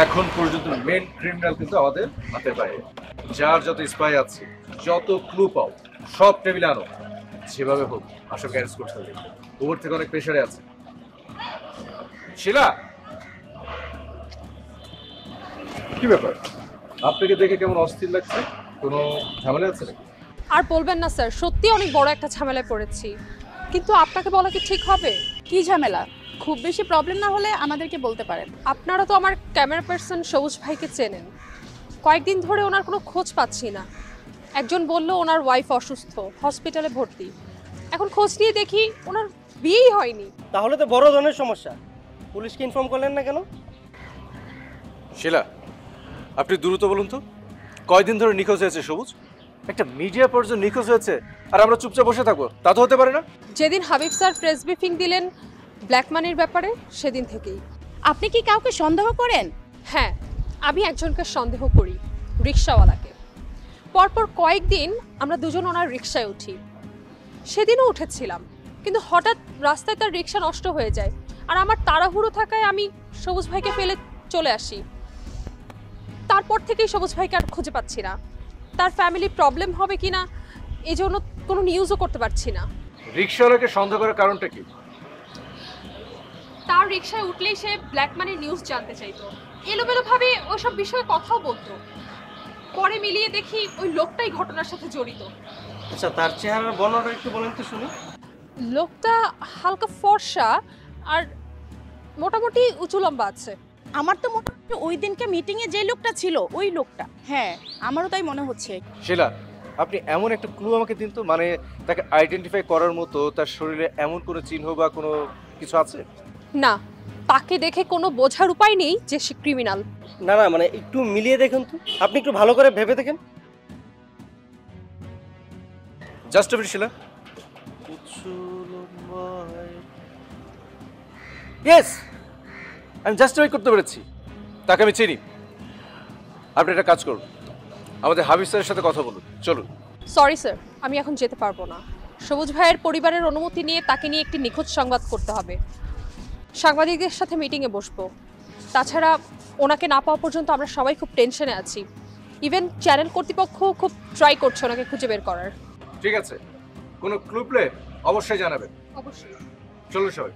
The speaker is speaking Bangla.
এখন পর্যন্ত মেন ক্রিমিনাল কিন্তু আমাদের হাতে পায়ে। যার যত স্পাই আছে, যত ক্লু পাও, সব টেবিলে আনো। যেভাবে হোক আশাকে অ্যারেস্ট করতে হবে। ওপর থেকে অনেক প্রেশারে আছে। শিলা, কি ব্যাপার? আপনাকে দেখে কেমন অস্থির লাগছে? কোনো ঝামেলা আছে নাকি? আর বলবেন না স্যার, সত্যি অনেক বড় একটা ঝামেলায় পড়েছি। কিন্তু আপনাকে বলা কি ঠিক হবে? কি ঝামেলা? খুব বেশি প্রবলেম না হলে আমাদেরকে বলতে পারেন। আপনারা তো আমার ক্যামেরা পার্সন সবুজ ভাইকে চেনেন। কয়েকদিন ধরে ওনার কোনো খোঁজ পাচ্ছি না। একজন বলল ওনার ওয়াইফ অসুস্থ, হসপিটালে ভর্তি। এখন খোঁজ নিয়ে দেখি ওনার বিয়েই হয়নি। তাহলে তো বড় ধরনের সমস্যা। পুলিশকে ইনফর্ম করলেন না কেন? শিলা, আপনি দ্রুত বলুন তো, কয়দিন ধরে নিখোঁজ হয়েছে সবুজ? একটা মিডিয়া পর্যন্ত নিখোঁজ হয়েছে আর আমরা চুপচাপ বসে থাকবো? তা তো হতে পারে না। যেদিন হাবিব স্যার প্রেস ব্রিফিং দিলেন ব্ল্যাক মানির ব্যাপারে, সেদিন থেকেই। আপনি কি কাউকে সন্দেহ করেন? হ্যাঁ, আমি একজনকে সন্দেহ করি, রিক্সাওয়ালাকে। পরপর কয়েকদিন আমরা দুজন ওনার রিক্সায় উঠি। সেদিনও উঠেছিলাম, কিন্তু হঠাৎ রাস্তায় তার রিক্সা নষ্ট হয়ে যায়। আর আমার তাড়াহুড়ো থাকায় আমি সবুজ ভাইকে ফেলে চলে আসি। তারপর থেকেই সবুজ ভাইকে আর খুঁজে পাচ্ছি না। তার ফ্যামিলি প্রবলেম হবে কিনা এই জন্য কোনো নিউজও করতে পারছি না। রিক্সাওয়ালাকে সন্দেহ করার কারণটা কি? তার রিক্সায় উঠলেই সে ব্ল্যাক মানির নিউজ জানতে চাইতো। এলোমেলোভাবে ওইসব বিষয়ে কথাও বলতো। পরে মিলিয়ে দেখি ওই লোকটাই ঘটনার সাথে জড়িত। আচ্ছা, তার চেহারার বর্ণনাটা একটু বলেন তো শুনি। লোকটা হালকা ফর্সা আর মোটামুটি উঁচু লম্বা আছে। আমার তো মোটামুটি ওই দিনকে মিটিংয়ে যে লোকটা ছিল ওই লোকটা। হ্যাঁ, আমারও তাই মনে হচ্ছে। শিলা, আপনি এমন একটা ক্লু আমাকে দিন তো, মানে তাকে আইডেন্টিফাই করার মতো তার শরীরে এমন কোনো চিহ্ন বা কোনো কিছু আছে? না, তাকে দেখে কোনো বোঝার উপায় নেই যে সে ক্রিমিনাল। না না, মানে একটু মিলিয়ে দেখুন তো, আপনি একটু ভালো করে ভেবে দেখেন। Just a minute, Shila. Yes, আমি জাস্টিফাই করতে পেরেছি। তাকে আমি চিনি। আপনি একটা কাজ করুন, আমাদের হাবিব স্যারের সাথে কথা বলুন। চলুন। সরি স্যার, আমি এখন যেতে পারবো না। সবুজ ভাইয়ের পরিবারের অনুমতি নিয়ে তাকে নিয়ে একটি নিখোঁজ সংবাদ করতে হবে। সাংবাদিকদের সাথে মিটিংয়ে বসবো। তাছাড়া ওনাকে না পাওয়া পর্যন্ত আমরা সবাই খুব টেনশনে আছি। ইভেন চ্যানেল কর্তৃপক্ষ খুব ট্রাই করছে ওনাকে খুঁজে বের করার। ঠিক আছে, কোনো ক্লু পেলে অবশ্যই জানাবেন। অবশ্যই। চলুন সবাই।